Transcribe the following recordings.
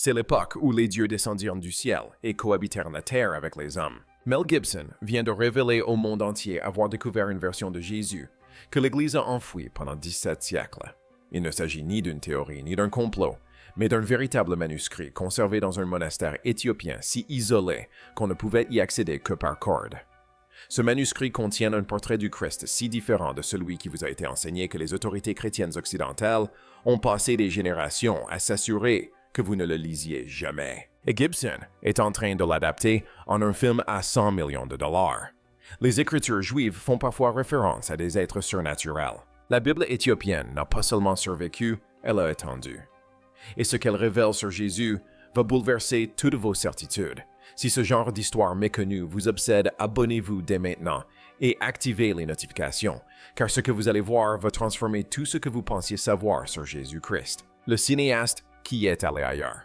C'est l'époque où les dieux descendirent du ciel et cohabitèrent la terre avec les hommes. Mel Gibson vient de révéler au monde entier avoir découvert une version de Jésus que l'Église a enfouie pendant 17 siècles. Il ne s'agit ni d'une théorie ni d'un complot, mais d'un véritable manuscrit conservé dans un monastère éthiopien si isolé qu'on ne pouvait y accéder que par corde. Ce manuscrit contient un portrait du Christ si différent de celui qui vous a été enseigné que les autorités chrétiennes occidentales ont passé des générations à s'assurer que vous ne le lisiez jamais. Et Gibson est en train de l'adapter en un film à 100 millions de dollars. Les Écritures juives font parfois référence à des êtres surnaturels. La Bible éthiopienne n'a pas seulement survécu, elle a étendu. Et ce qu'elle révèle sur Jésus va bouleverser toutes vos certitudes. Si ce genre d'histoire méconnue vous obsède, abonnez-vous dès maintenant et activez les notifications, car ce que vous allez voir va transformer tout ce que vous pensiez savoir sur Jésus-Christ. Le cinéaste qui est allé ailleurs.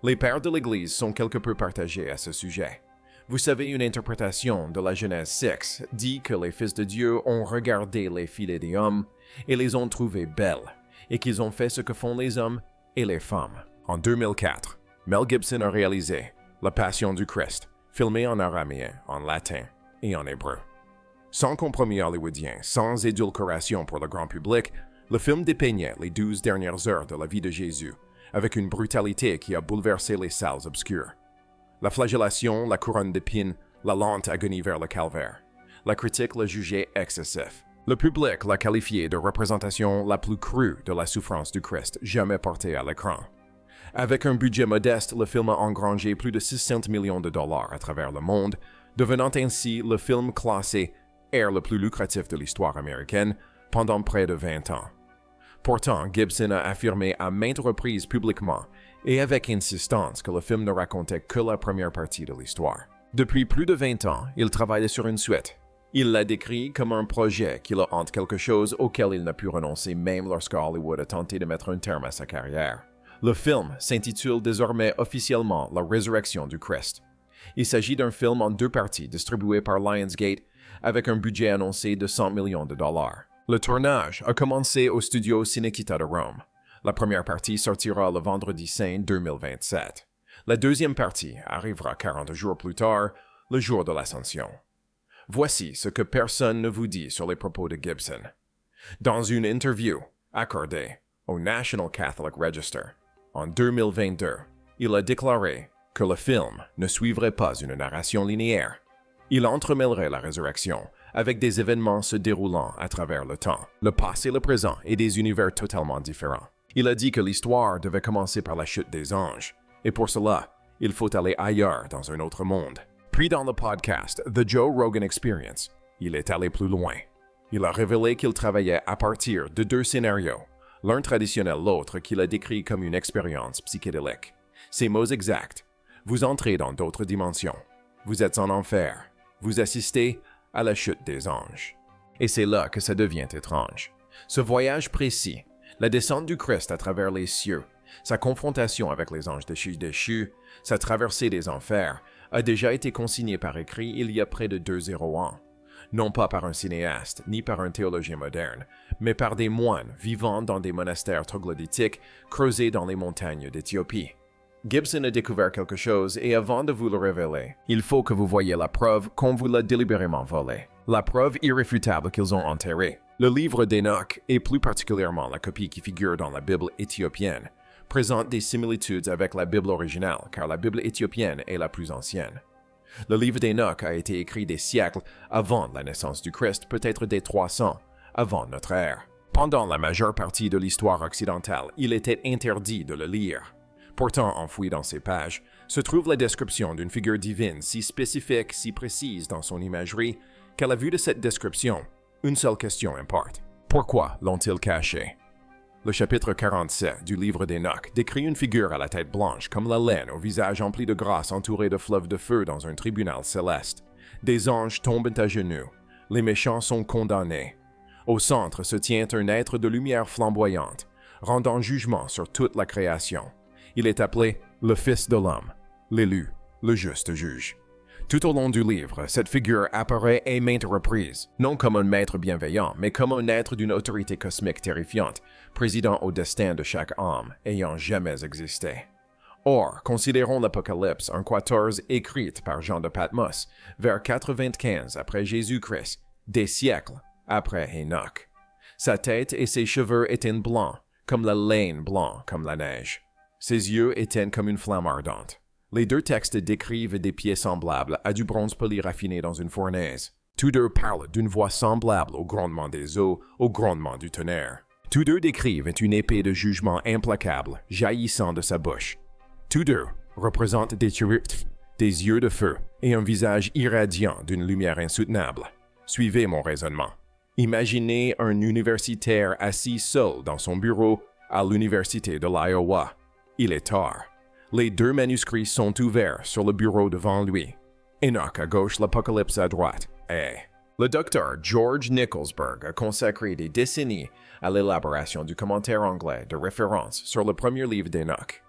Les pères de l'Église sont quelque peu partagés à ce sujet. Vous savez, une interprétation de la Genèse 6 dit que les fils de Dieu ont regardé les filles des hommes et les ont trouvées belles, et qu'ils ont fait ce que font les hommes et les femmes. En 2004, Mel Gibson a réalisé La Passion du Christ, filmé en araméen, en latin et en hébreu. Sans compromis hollywoodien, sans édulcoration pour le grand public, le film dépeignait les 12 dernières heures de la vie de Jésus, avec une brutalité qui a bouleversé les salles obscures. La flagellation, la couronne d'épines, la lente agonie vers le calvaire. La critique l'a jugé excessif. Le public l'a qualifié de représentation la plus crue de la souffrance du Christ jamais portée à l'écran. Avec un budget modeste, le film a engrangé plus de 600 millions de dollars à travers le monde, devenant ainsi le film classé R le plus lucratif de l'histoire américaine pendant près de 20 ans. Pourtant, Gibson a affirmé à maintes reprises publiquement et avec insistance que le film ne racontait que la première partie de l'histoire. Depuis plus de 20 ans, il travaille sur une suite. Il l'a décrit comme un projet qui le hante, quelque chose auquel il n'a pu renoncer même lorsque Hollywood a tenté de mettre un terme à sa carrière. Le film s'intitule désormais officiellement La Résurrection du Christ. Il s'agit d'un film en 2 parties distribué par Lionsgate avec un budget annoncé de 100 millions de dollars. Le tournage a commencé au studio Cinecittà de Rome. La première partie sortira le vendredi saint 2027. La deuxième partie arrivera 40 jours plus tard, le jour de l'Ascension. Voici ce que personne ne vous dit sur les propos de Gibson. Dans une interview accordée au National Catholic Register en 2022, il a déclaré que le film ne suivrait pas une narration linéaire. Il entremêlerait la résurrection avec des événements se déroulant à travers le temps, le passé, le présent et des univers totalement différents. Il a dit que l'histoire devait commencer par la chute des anges, et pour cela, il faut aller ailleurs dans un autre monde. Puis dans le podcast The Joe Rogan Experience, il est allé plus loin. Il a révélé qu'il travaillait à partir de 2 scénarios, l'un traditionnel, l'autre qu'il a décrit comme une expérience psychédélique. Ses mots exacts: vous entrez dans d'autres dimensions, vous êtes en enfer, vous assistez à la chute des anges. Et c'est là que ça devient étrange. Ce voyage précis, la descente du Christ à travers les cieux, sa confrontation avec les anges déchus, sa traversée des enfers, a déjà été consigné par écrit il y a près de 2 ans. Non pas par un cinéaste, ni par un théologien moderne, mais par des moines vivant dans des monastères troglodytiques creusés dans les montagnes d'Éthiopie. Gibson a découvert quelque chose et avant de vous le révéler, il faut que vous voyiez la preuve qu'on vous l'a délibérément volée. La preuve irréfutable qu'ils ont enterrée. Le livre d'Enoch, et plus particulièrement la copie qui figure dans la Bible éthiopienne, présente des similitudes avec la Bible originale, car la Bible éthiopienne est la plus ancienne. Le livre d'Enoch a été écrit des siècles avant la naissance du Christ, peut-être des 300 avant notre ère. Pendant la majeure partie de l'histoire occidentale, il était interdit de le lire. Pourtant, enfoui dans ces pages, se trouve la description d'une figure divine si spécifique, si précise dans son imagerie, qu'à la vue de cette description, une seule question importe. Pourquoi l'ont-ils caché? Le chapitre 47 du livre d'Enoch décrit une figure à la tête blanche comme la laine, au visage empli de grâce entouré de fleuves de feu dans un tribunal céleste. Des anges tombent à genoux. Les méchants sont condamnés. Au centre se tient un être de lumière flamboyante, rendant jugement sur toute la création. Il est appelé le Fils de l'homme, l'élu, le juste juge. Tout au long du livre, cette figure apparaît à maintes reprises, non comme un maître bienveillant, mais comme un être d'une autorité cosmique terrifiante, présidant au destin de chaque âme ayant jamais existé. Or, considérons l'Apocalypse, un quatorze écrite par Jean de Patmos, vers 95 après Jésus-Christ, des siècles après Enoch. Sa tête et ses cheveux étaient blancs, comme la laine blanc, comme la neige. Ses yeux étaient comme une flamme ardente. Les deux textes décrivent des pieds semblables à du bronze poli raffiné dans une fournaise. Tous deux parlent d'une voix semblable au grondement des eaux, au grondement du tonnerre. Tous deux décrivent une épée de jugement implacable jaillissant de sa bouche. Tous deux représentent des yeux de feu et un visage irradiant d'une lumière insoutenable. Suivez mon raisonnement. Imaginez un universitaire assis seul dans son bureau à l'université de l'Iowa. Il est tard. Les deux manuscrits sont ouverts sur le bureau devant lui. Enoch à gauche, l'Apocalypse à droite. Le docteur George Nicholsburg a consacré des décennies à l'élaboration du commentaire anglais de référence sur le premier livre d'Enoch.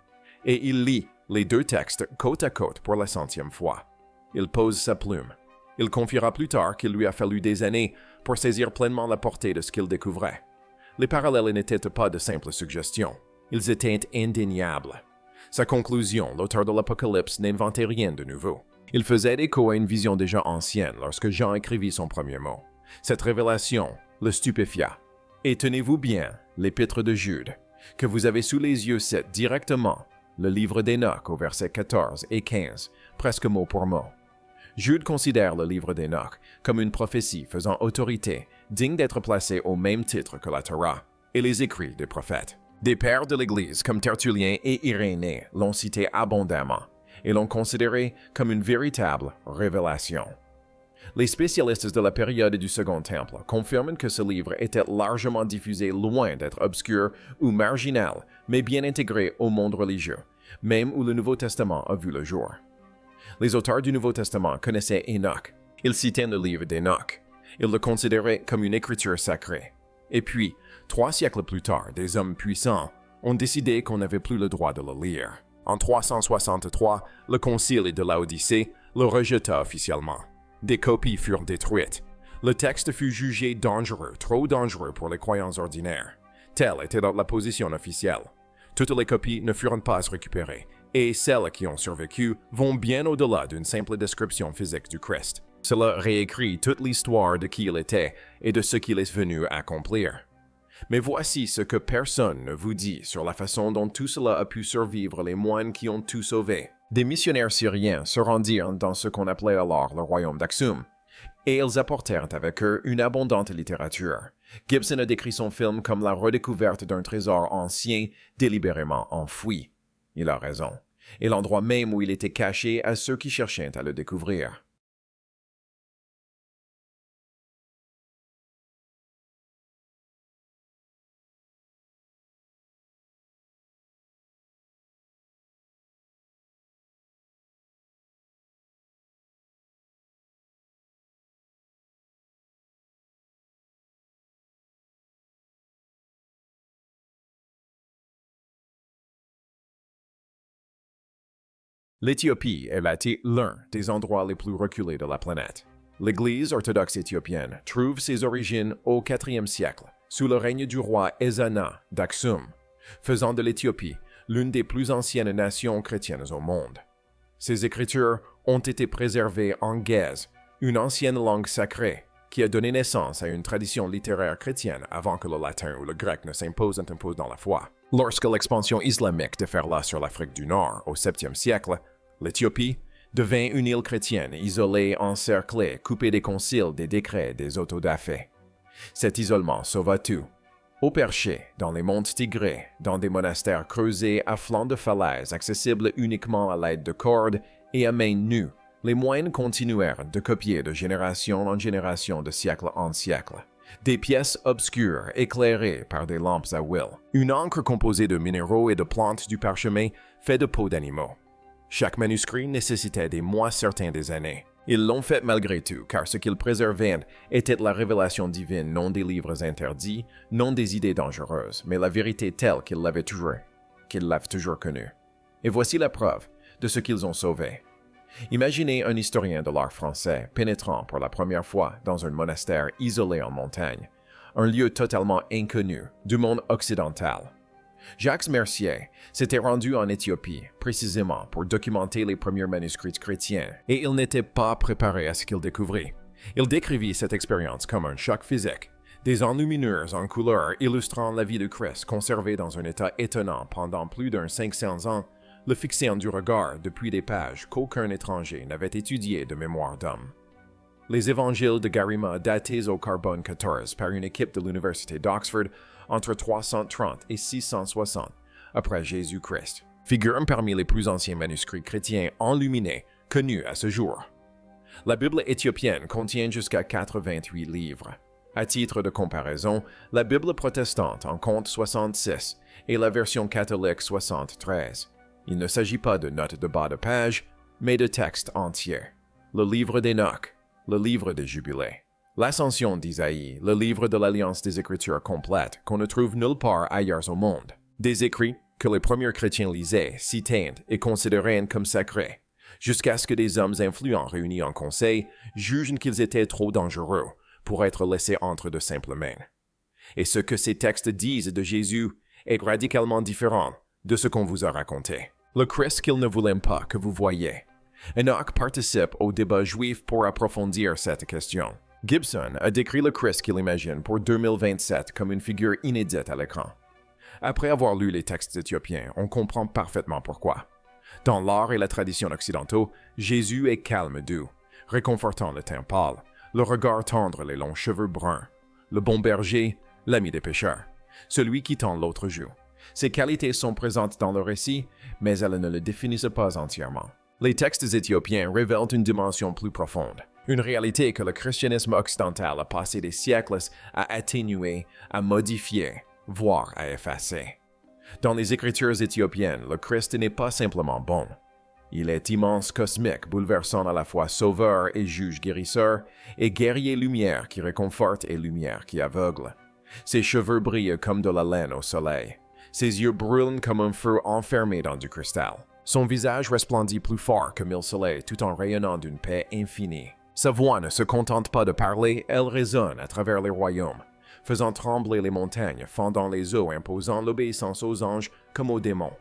Et il lit les deux textes côte à côte pour la 100e fois. Il pose sa plume. Il confiera plus tard qu'il lui a fallu des années pour saisir pleinement la portée de ce qu'il découvrait. Les parallèles n'étaient pas de simples suggestions. Ils étaient indéniables. Sa conclusion, l'auteur de l'Apocalypse n'inventait rien de nouveau. Il faisait écho à une vision déjà ancienne lorsque Jean écrivit son premier mot. Cette révélation le stupéfia. Et tenez-vous bien, l'Épître de Jude, que vous avez sous les yeux cite directement le livre d'Enoch au verset 14 et 15, presque mot pour mot. Jude considère le livre d'Enoch comme une prophétie faisant autorité, digne d'être placée au même titre que la Torah et les écrits des prophètes. Des pères de l'Église comme Tertullien et Irénée l'ont cité abondamment et l'ont considéré comme une véritable révélation. Les spécialistes de la période du Second Temple confirment que ce livre était largement diffusé loin d'être obscur ou marginal, mais bien intégré au monde religieux, même où le Nouveau Testament a vu le jour. Les auteurs du Nouveau Testament connaissaient Enoch. Ils citaient le livre d'Enoch. Ils le considéraient comme une écriture sacrée. Et puis, 3 siècles plus tard, des hommes puissants ont décidé qu'on n'avait plus le droit de le lire. En 363, le concile de Laodicée le rejeta officiellement. Des copies furent détruites. Le texte fut jugé dangereux, trop dangereux pour les croyants ordinaires. Telle était la position officielle. Toutes les copies ne furent pas récupérées, et celles qui ont survécu vont bien au-delà d'une simple description physique du Christ. Cela réécrit toute l'histoire de qui il était et de ce qu'il est venu accomplir. Mais voici ce que personne ne vous dit sur la façon dont tout cela a pu survivre les moines qui ont tout sauvé. Des missionnaires syriens se rendirent dans ce qu'on appelait alors le royaume d'Aksum, et ils apportèrent avec eux une abondante littérature. Gibson a décrit son film comme la redécouverte d'un trésor ancien délibérément enfoui. Il a raison, et l'endroit même où il était caché à ceux qui cherchaient à le découvrir. L'Éthiopie est l'un des endroits les plus reculés de la planète. L'Église orthodoxe éthiopienne trouve ses origines au IVe siècle, sous le règne du roi Ezana d'Aksum, faisant de l'Éthiopie l'une des plus anciennes nations chrétiennes au monde. Ces écritures ont été préservées en Gèze, une ancienne langue sacrée qui a donné naissance à une tradition littéraire chrétienne avant que le latin ou le grec ne s'impose dans la foi. Lorsque l'expansion islamique déferla sur l'Afrique du Nord au 7e siècle, l'Éthiopie devint une île chrétienne isolée, encerclée, coupée des conciles, des décrets, des autodafés. Cet isolement sauva tout. Au perché, dans les monts Tigrés, dans des monastères creusés à flanc de falaises accessibles uniquement à l'aide de cordes et à main nue, les moines continuèrent de copier de génération en génération, de siècle en siècle. Des pièces obscures éclairées par des lampes à huile. Une encre composée de minéraux et de plantes du parchemin fait de peaux d'animaux. Chaque manuscrit nécessitait des mois certains des années. Ils l'ont fait malgré tout, car ce qu'ils préservaient était la révélation divine, non des livres interdits, non des idées dangereuses, mais la vérité telle qu'ils l'avaient toujours connue. Et voici la preuve de ce qu'ils ont sauvé. Imaginez un historien de l'art français pénétrant pour la première fois dans un monastère isolé en montagne, un lieu totalement inconnu du monde occidental. Jacques Mercier s'était rendu en Éthiopie, précisément pour documenter les premiers manuscrits chrétiens, et il n'était pas préparé à ce qu'il découvrit. Il décrivit cette expérience comme un choc physique. Des enluminures en couleur illustrant la vie de Christ conservée dans un état étonnant pendant plus d'un 500 ans, le fixant du regard depuis des pages qu'aucun étranger n'avait étudiées de mémoire d'homme. Les évangiles de Garima datés au carbone 14 par une équipe de l'Université d'Oxford entre 330 et 660 après Jésus-Christ figurent parmi les plus anciens manuscrits chrétiens enluminés connus à ce jour. La Bible éthiopienne contient jusqu'à 88 livres. À titre de comparaison, la Bible protestante en compte 66 et la version catholique 73. Il ne s'agit pas de notes de bas de page, mais de textes entiers. Le livre d'Enoch, le livre des Jubilés, l'Ascension d'Isaïe, le livre de l'Alliance des Écritures complètes qu'on ne trouve nulle part ailleurs au monde. Des écrits que les premiers chrétiens lisaient, citaient et considéraient comme sacrés, jusqu'à ce que des hommes influents réunis en conseil jugent qu'ils étaient trop dangereux pour être laissés entre de simples mains. Et ce que ces textes disent de Jésus est radicalement différent de ce qu'on vous a raconté. Le Christ qu'il ne voulait pas que vous voyiez. Enoch participe au débat juif pour approfondir cette question. Gibson a décrit le Christ qu'il imagine pour 2027 comme une figure inédite à l'écran. Après avoir lu les textes éthiopiens, on comprend parfaitement pourquoi. Dans l'art et la tradition occidentaux, Jésus est calme doux, réconfortant le teint pâle, le regard tendre, les longs cheveux bruns, le bon berger, l'ami des pécheurs, celui qui tend l'autre joue. Ces qualités sont présentes dans le récit, mais elles ne le définissent pas entièrement. Les textes éthiopiens révèlent une dimension plus profonde, une réalité que le christianisme occidental a passé des siècles à atténuer, à modifier, voire à effacer. Dans les Écritures éthiopiennes, le Christ n'est pas simplement bon. Il est immense, cosmique, bouleversant à la fois sauveur et juge guérisseur, et guerrier lumière qui réconforte et lumière qui aveugle. Ses cheveux brillent comme de la laine au soleil. Ses yeux brûlent comme un feu enfermé dans du cristal. Son visage resplendit plus fort que 1000 soleils tout en rayonnant d'une paix infinie. Sa voix ne se contente pas de parler, elle résonne à travers les royaumes, faisant trembler les montagnes, fendant les eaux, imposant l'obéissance aux anges comme aux démons.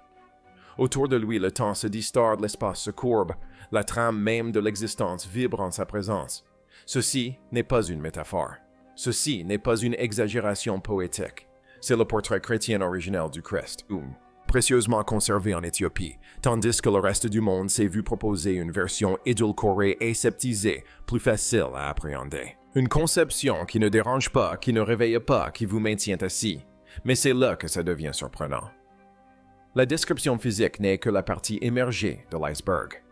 Autour de lui, le temps se distord, l'espace se courbe, la trame même de l'existence vibre en sa présence. Ceci n'est pas une métaphore. Ceci n'est pas une exagération poétique. C'est le portrait chrétien originel du Christ, précieusement conservé en Éthiopie, tandis que le reste du monde s'est vu proposer une version édulcorée et sceptisée, plus facile à appréhender. Une conception qui ne dérange pas, qui ne réveille pas, qui vous maintient assis. Mais c'est là que ça devient surprenant. La description physique n'est que la partie émergée de l'iceberg.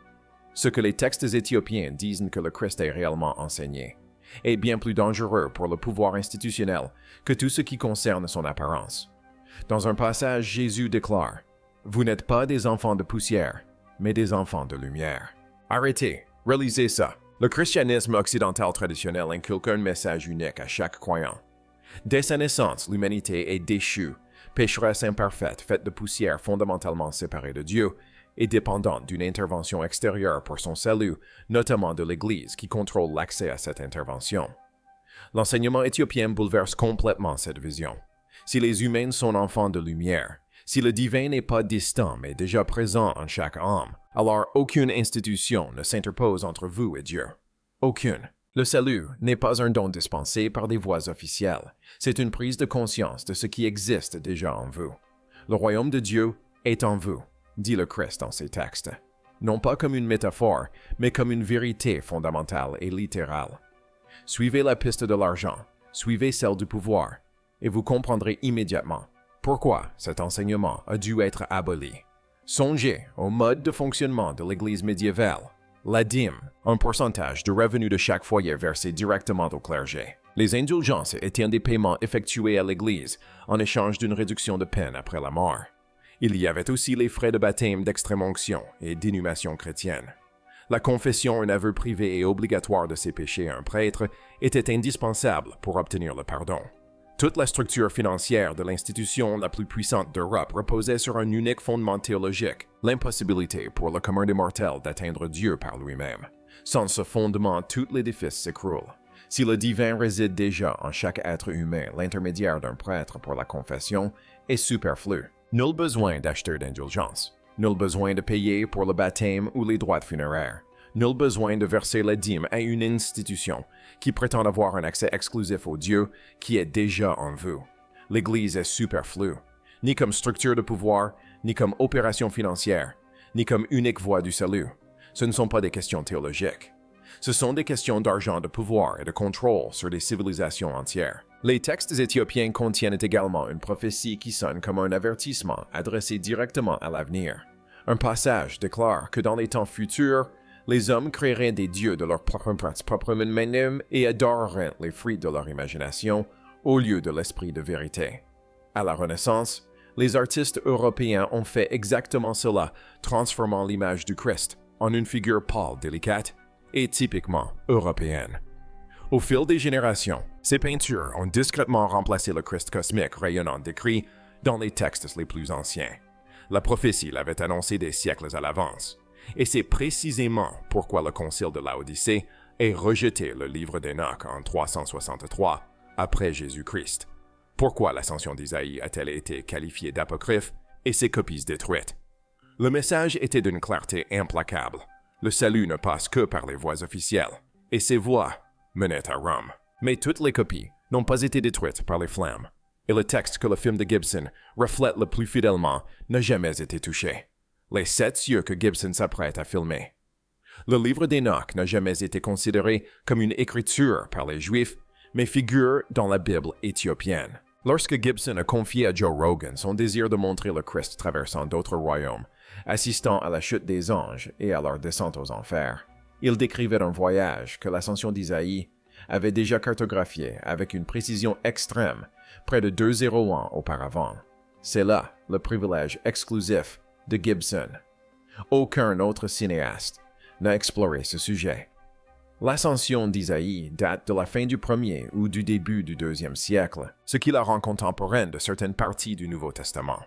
Ce que les textes éthiopiens disent que le Christ est réellement enseigné est bien plus dangereux pour le pouvoir institutionnel que tout ce qui concerne son apparence. Dans un passage, Jésus déclare « Vous n'êtes pas des enfants de poussière, mais des enfants de lumière. » Arrêtez, relisez ça. Le christianisme occidental traditionnel inculque un message unique à chaque croyant. Dès sa naissance, l'humanité est déchue, pécheresse imparfaite, faite de poussière fondamentalement séparée de Dieu et dépendante d'une intervention extérieure pour son salut, notamment de l'Église qui contrôle l'accès à cette intervention. L'enseignement éthiopien bouleverse complètement cette vision. Si les humains sont enfants de lumière, si le divin n'est pas distant mais déjà présent en chaque âme, alors aucune institution ne s'interpose entre vous et Dieu. Aucune. Le salut n'est pas un don dispensé par des voies officielles. C'est une prise de conscience de ce qui existe déjà en vous. Le royaume de Dieu est en vous, dit le Christ dans ses textes. Non pas comme une métaphore, mais comme une vérité fondamentale et littérale. Suivez la piste de l'argent, suivez celle du pouvoir, et vous comprendrez immédiatement pourquoi cet enseignement a dû être aboli. Songez au mode de fonctionnement de l'Église médiévale. La dîme, un pourcentage du revenu de chaque foyer versé directement au clergé. Les indulgences étaient des paiements effectués à l'Église en échange d'une réduction de peine après la mort. Il y avait aussi les frais de baptême d'extrême-onction et d'inhumation chrétienne. La confession, un aveu privé et obligatoire de ses péchés à un prêtre, était indispensable pour obtenir le pardon. Toute la structure financière de l'institution la plus puissante d'Europe reposait sur un unique fondement théologique, l'impossibilité pour le commun des mortels d'atteindre Dieu par lui-même. Sans ce fondement, tout l'édifice s'écroule. Si le divin réside déjà en chaque être humain, l'intermédiaire d'un prêtre pour la confession est superflu. Nul besoin d'acheteur d'indulgence. Nul besoin de payer pour le baptême ou les droits funéraires. Nul besoin de verser la dîme à une institution qui prétend avoir un accès exclusif au Dieu qui est déjà en vous. L'Église est superflue, ni comme structure de pouvoir, ni comme opération financière, ni comme unique voie du salut. Ce ne sont pas des questions théologiques. Ce sont des questions d'argent, de pouvoir et de contrôle sur des civilisations entières. Les textes éthiopiens contiennent également une prophétie qui sonne comme un avertissement adressé directement à l'avenir. Un passage déclare que dans les temps futurs, les hommes créeraient des dieux de leur propre même et adoreraient les fruits de leur imagination au lieu de l'esprit de vérité. À la Renaissance, les artistes européens ont fait exactement cela, transformant l'image du Christ en une figure pâle, délicate et typiquement européenne. Au fil des générations, ces peintures ont discrètement remplacé le Christ cosmique rayonnant décrit dans les textes les plus anciens. La prophétie l'avait annoncé des siècles à l'avance. Et c'est précisément pourquoi le concile de Laodicée ait rejeté le livre d'Enoch en 363 après Jésus-Christ. Pourquoi l'ascension d'Isaïe a-t-elle été qualifiée d'apocryphe et ses copies détruites? Le message était d'une clarté implacable. Le salut ne passe que par les voies officielles, et ces voies menaient à Rome. Mais toutes les copies n'ont pas été détruites par les flammes, et le texte que le film de Gibson reflète le plus fidèlement n'a jamais été touché. Les 7 cieux que Gibson s'apprête à filmer. Le livre d'Enoch n'a jamais été considéré comme une écriture par les Juifs, mais figure dans la Bible éthiopienne. Lorsque Gibson a confié à Joe Rogan son désir de montrer le Christ traversant d'autres royaumes, assistant à la chute des anges et à leur descente aux enfers, il décrivait un voyage que l'ascension d'Isaïe avait déjà cartographié avec une précision extrême près de 200 ans auparavant. C'est là le privilège exclusif de Gibson. Aucun autre cinéaste n'a exploré ce sujet. L'ascension d'Isaïe date de la fin du 1er ou du début du 2e siècle, ce qui la rend contemporaine de certaines parties du Nouveau Testament.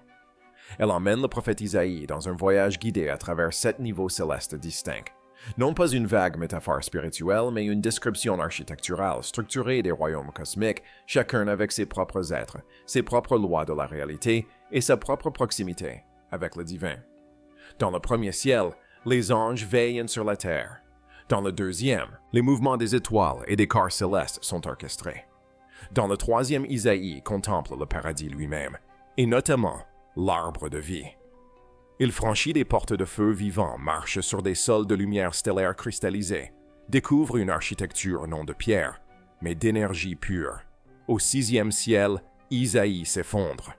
Elle emmène le prophète Isaïe dans un voyage guidé à travers 7 niveaux célestes distincts. Non pas une vague métaphore spirituelle, mais une description architecturale structurée des royaumes cosmiques, chacun avec ses propres êtres, ses propres lois de la réalité et sa propre proximité avec le divin. Dans le premier ciel, les anges veillent sur la terre. Dans le deuxième, les mouvements des étoiles et des corps célestes sont orchestrés. Dans le troisième, Isaïe contemple le paradis lui-même, et notamment l'arbre de vie. Il franchit des portes de feu vivant, marche sur des sols de lumière stellaire cristallisée, découvre une architecture non de pierre, mais d'énergie pure. Au 6e ciel, Isaïe s'effondre.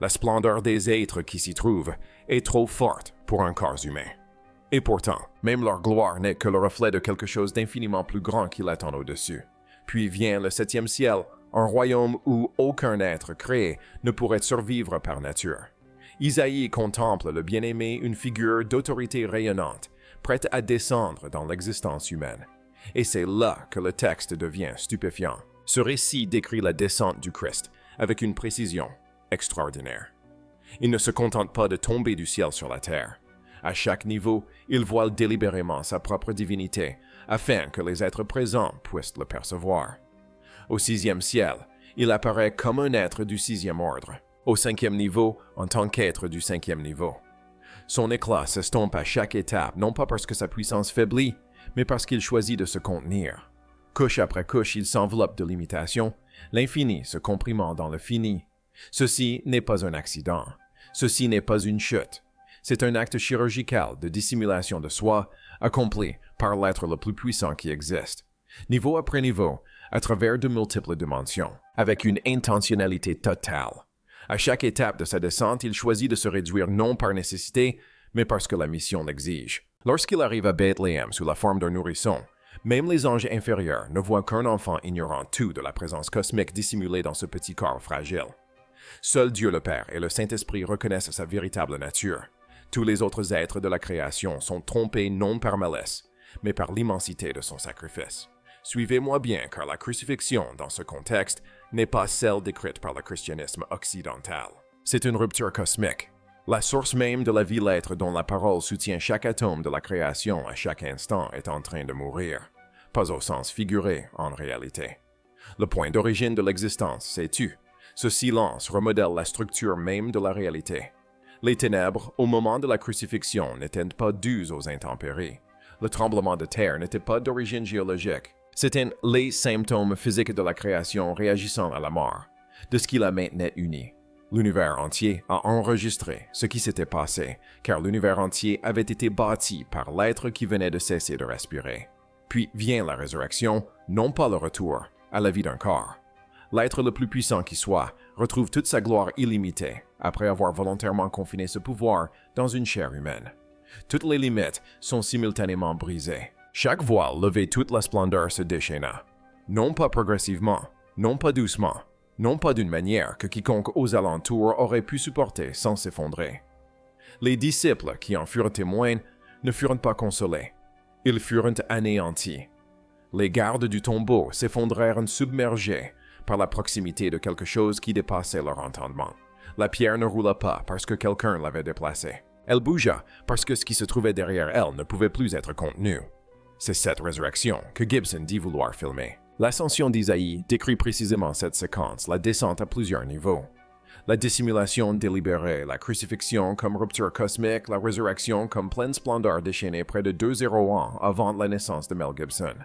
La splendeur des êtres qui s'y trouvent est trop forte pour un corps humain. Et pourtant, même leur gloire n'est que le reflet de quelque chose d'infiniment plus grand qui l'attend au-dessus. Puis vient le 7e ciel, un royaume où aucun être créé ne pourrait survivre par nature. Isaïe contemple le bien-aimé, une figure d'autorité rayonnante, prête à descendre dans l'existence humaine. Et c'est là que le texte devient stupéfiant. Ce récit décrit la descente du Christ avec une précision extraordinaire. Il ne se contente pas de tomber du ciel sur la terre. À chaque niveau, il voile délibérément sa propre divinité, afin que les êtres présents puissent le percevoir. Au 6e ciel, il apparaît comme un être du 6e ordre. Au 5e niveau, en tant qu'être du 5e niveau. Son éclat s'estompe à chaque étape, non pas parce que sa puissance faiblit, mais parce qu'il choisit de se contenir. Couche après couche, il s'enveloppe de l'imitation, l'infini se comprimant dans le fini. Ceci n'est pas un accident. Ceci n'est pas une chute. C'est un acte chirurgical de dissimulation de soi, accompli par l'être le plus puissant qui existe, niveau après niveau, à travers de multiples dimensions, avec une intentionnalité totale. À chaque étape de sa descente, il choisit de se réduire non par nécessité, mais parce que la mission l'exige. Lorsqu'il arrive à Bethléem sous la forme d'un nourrisson, même les anges inférieurs ne voient qu'un enfant ignorant tout de la présence cosmique dissimulée dans ce petit corps fragile. Seul Dieu le Père et le Saint-Esprit reconnaissent sa véritable nature. Tous les autres êtres de la création sont trompés non par malice, mais par l'immensité de son sacrifice. Suivez-moi bien, car la crucifixion, dans ce contexte, n'est pas celle décrite par le christianisme occidental. C'est une rupture cosmique, la source même de la vie l'être dont la parole soutient chaque atome de la création à chaque instant est en train de mourir, pas au sens figuré en réalité. Le point d'origine de l'existence, sais-tu? Ce silence remodèle la structure même de la réalité. Les ténèbres, au moment de la crucifixion, n'étaient pas dues aux intempéries. Le tremblement de terre n'était pas d'origine géologique. C'étaient les symptômes physiques de la création réagissant à la mort, de ce qui la maintenait unie. L'univers entier a enregistré ce qui s'était passé, car l'univers entier avait été bâti par l'être qui venait de cesser de respirer. Puis vient la résurrection, non pas le retour à la vie d'un corps. L'être le plus puissant qui soit retrouve toute sa gloire illimitée après avoir volontairement confiné ce pouvoir dans une chair humaine. Toutes les limites sont simultanément brisées. Chaque voile levé, toute la splendeur se déchaîna. Non pas progressivement, non pas doucement, non pas d'une manière que quiconque aux alentours aurait pu supporter sans s'effondrer. Les disciples qui en furent témoins ne furent pas consolés. Ils furent anéantis. Les gardes du tombeau s'effondrèrent submergés par la proximité de quelque chose qui dépassait leur entendement. La pierre ne roula pas parce que quelqu'un l'avait déplacée. Elle bougea parce que ce qui se trouvait derrière elle ne pouvait plus être contenu. C'est cette résurrection que Gibson dit vouloir filmer. L'ascension d'Isaïe décrit précisément cette séquence, la descente à plusieurs niveaux. La dissimulation délibérée, la crucifixion comme rupture cosmique, la résurrection comme pleine splendeur déchaînée près de 2-0 ans avant la naissance de Mel Gibson.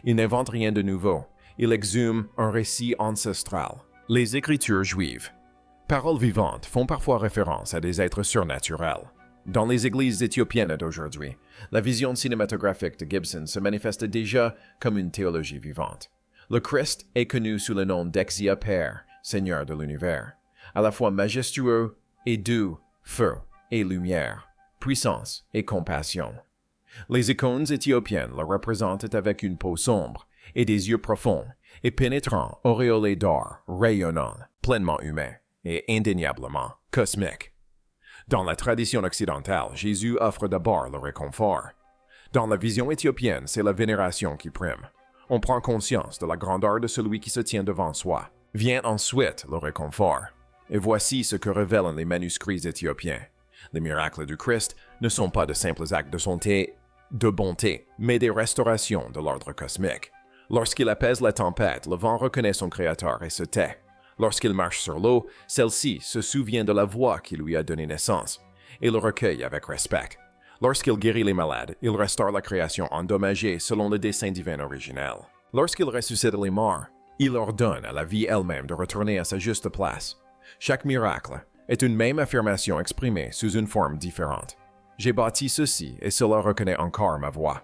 Il n'invente rien de nouveau. Il exhume un récit ancestral. Les Écritures juives. Paroles vivantes font parfois référence à des êtres surnaturels. Dans les églises éthiopiennes d'aujourd'hui, la vision cinématographique de Gibson se manifeste déjà comme une théologie vivante. Le Christ est connu sous le nom d'Exia Père, Seigneur de l'univers, à la fois majestueux et doux, feu et lumière, puissance et compassion. Les icônes éthiopiennes le représentent avec une peau sombre et des yeux profonds et pénétrants, auréolés d'or, rayonnants, pleinement humains et indéniablement cosmiques. Dans la tradition occidentale, Jésus offre d'abord le réconfort. Dans la vision éthiopienne, c'est la vénération qui prime. On prend conscience de la grandeur de celui qui se tient devant soi. Vient ensuite le réconfort. Et voici ce que révèlent les manuscrits éthiopiens. Les miracles du Christ ne sont pas de simples actes de bonté, mais des restaurations de l'ordre cosmique. Lorsqu'il apaise la tempête, le vent reconnaît son Créateur et se tait. Lorsqu'il marche sur l'eau, celle-ci se souvient de la voix qui lui a donné naissance et le recueille avec respect. Lorsqu'il guérit les malades, il restaure la création endommagée selon le dessein divin originel. Lorsqu'il ressuscite les morts, il ordonne à la vie elle-même de retourner à sa juste place. Chaque miracle est une même affirmation exprimée sous une forme différente. J'ai bâti ceci et cela reconnaît encore ma voix.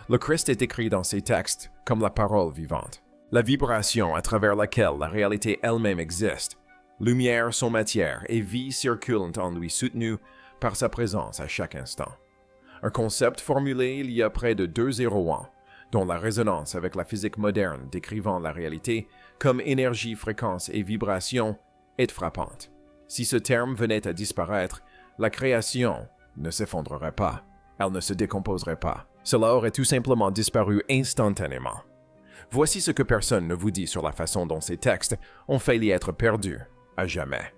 Le Christ est écrit dans ces textes comme la parole vivante. La vibration à travers laquelle la réalité elle-même existe. Lumière, son matière et vie circulent en lui soutenue par sa présence à chaque instant. Un concept formulé il y a près de 2-0 ans, dont la résonance avec la physique moderne décrivant la réalité comme énergie, fréquence et vibration est frappante. Si ce terme venait à disparaître, la création ne s'effondrerait pas, elle ne se décomposerait pas. Cela aurait tout simplement disparu instantanément. Voici ce que personne ne vous dit sur la façon dont ces textes ont failli être perdus à jamais.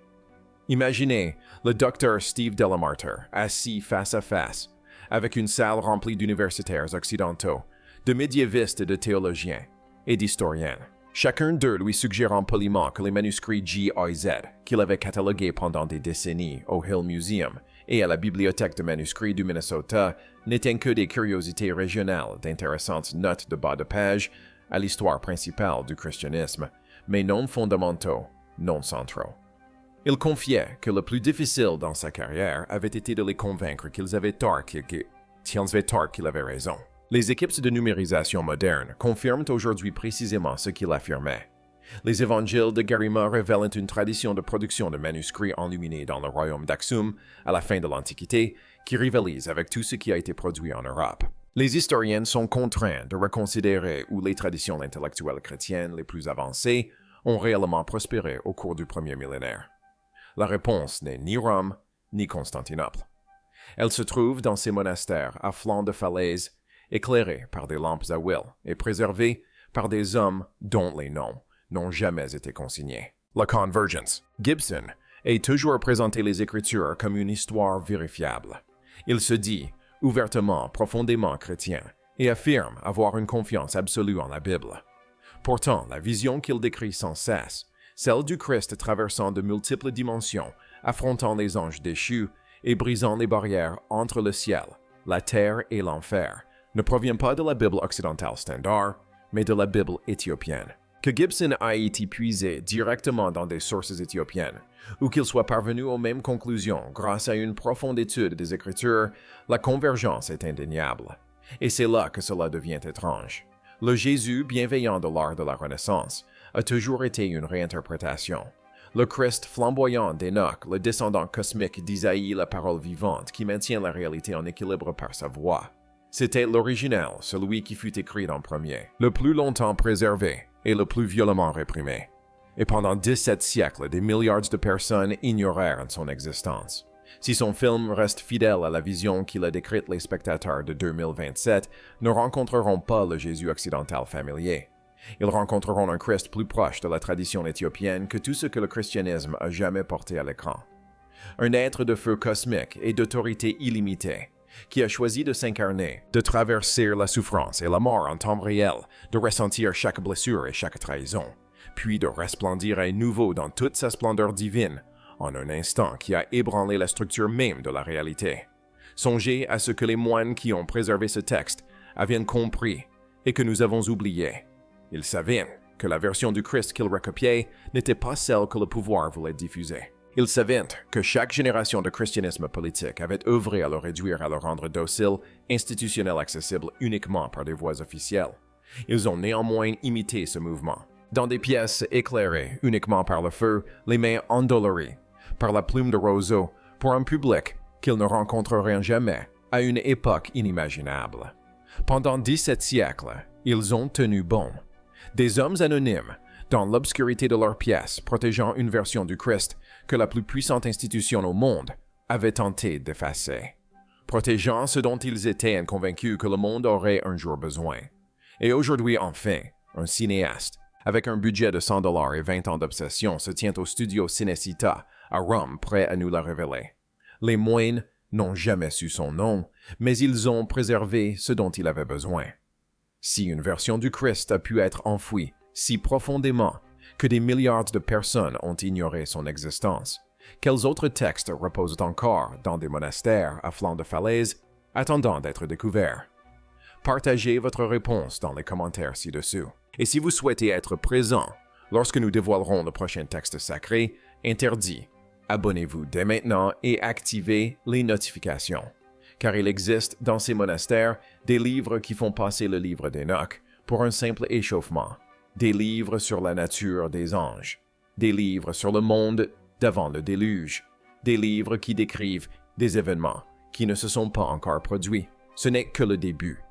Imaginez le docteur Steve Delamarter assis face à face avec une salle remplie d'universitaires occidentaux, de médiévistes et de théologiens et d'historiens. Chacun d'eux lui suggérant poliment que les manuscrits G.I.Z. qu'il avait catalogués pendant des décennies au Hill Museum et à la Bibliothèque de manuscrits du Minnesota n'étaient que des curiosités régionales d'intéressantes notes de bas de page à l'histoire principale du christianisme, mais non fondamentaux, non centraux. Il confiait que le plus difficile dans sa carrière avait été de les convaincre qu'ils avaient tort qu'il avait raison. Les équipes de numérisation modernes confirment aujourd'hui précisément ce qu'il affirmait. Les évangiles de Garima révèlent une tradition de production de manuscrits enluminés dans le royaume d'Aksum à la fin de l'Antiquité qui rivalise avec tout ce qui a été produit en Europe. Les historiens sont contraints de reconsidérer où les traditions intellectuelles chrétiennes les plus avancées ont réellement prospéré au cours du premier millénaire. La réponse n'est ni Rome, ni Constantinople. Elle se trouve dans ces monastères à flanc de falaise, éclairés par des lampes à huile et préservés par des hommes dont les noms n'ont jamais été consignés. La Convergence. Gibson a toujours présenté les Écritures comme une histoire vérifiable. Il se dit ouvertement, profondément chrétien, et affirme avoir une confiance absolue en la Bible. Pourtant, la vision qu'il décrit sans cesse, celle du Christ traversant de multiples dimensions affrontant les anges déchus et brisant les barrières entre le ciel, la terre et l'enfer, ne provient pas de la Bible occidentale standard, mais de la Bible éthiopienne. Que Gibson a été puisé directement dans des sources éthiopiennes, ou qu'il soit parvenu aux mêmes conclusions grâce à une profonde étude des Écritures, la convergence est indéniable. Et c'est là que cela devient étrange. Le Jésus bienveillant de l'art de la Renaissance a toujours été une réinterprétation. Le Christ flamboyant d'Enoch, le descendant cosmique d'Isaïe, la parole vivante qui maintient la réalité en équilibre par sa voix. C'était l'original, celui qui fut écrit en premier, le plus longtemps préservé et le plus violemment réprimé. Et pendant 17 siècles, des milliards de personnes ignorèrent son existence. Si son film reste fidèle à la vision qu'il a décrite, les spectateurs de 2027 ne rencontreront pas le Jésus occidental familier. Ils rencontreront un Christ plus proche de la tradition éthiopienne que tout ce que le christianisme a jamais porté à l'écran. Un être de feu cosmique et d'autorité illimitée, qui a choisi de s'incarner, de traverser la souffrance et la mort en temps réel, de ressentir chaque blessure et chaque trahison, puis de resplendir à nouveau dans toute sa splendeur divine, en un instant qui a ébranlé la structure même de la réalité. Songez à ce que les moines qui ont préservé ce texte avaient compris et que nous avons oublié. Ils savaient que la version du Christ qu'ils recopiaient n'était pas celle que le pouvoir voulait diffuser. Ils savaient que chaque génération de christianisme politique avait œuvré à le réduire, à le rendre docile, institutionnel, accessible uniquement par des voies officielles. Ils ont néanmoins imité ce mouvement. Dans des pièces éclairées uniquement par le feu, les mains endolories, par la plume de roseau, pour un public qu'ils ne rencontreraient jamais à une époque inimaginable. Pendant 17 siècles, ils ont tenu bon. Des hommes anonymes, dans l'obscurité de leurs pièces, protégeant une version du Christ que la plus puissante institution au monde avait tenté d'effacer. Protégeant ce dont ils étaient convaincus que le monde aurait un jour besoin. Et aujourd'hui, enfin, un cinéaste, avec un budget de $100 et 20 ans d'obsession, se tient au studio Cinecittà, à Rome, prêt à nous la révéler. Les moines n'ont jamais su son nom, mais ils ont préservé ce dont il avait besoin. Si une version du Christ a pu être enfouie si profondément que des milliards de personnes ont ignoré son existence, quels autres textes reposent encore dans des monastères à flanc de falaise, attendant d'être découverts? Partagez votre réponse dans les commentaires ci-dessous. Et si vous souhaitez être présent lorsque nous dévoilerons le prochain texte sacré, interdit, abonnez-vous dès maintenant et activez les notifications. Car il existe dans ces monastères des livres qui font passer le livre d'Enoch pour un simple échauffement, des livres sur la nature des anges, des livres sur le monde d'avant le déluge, des livres qui décrivent des événements qui ne se sont pas encore produits. Ce n'est que le début.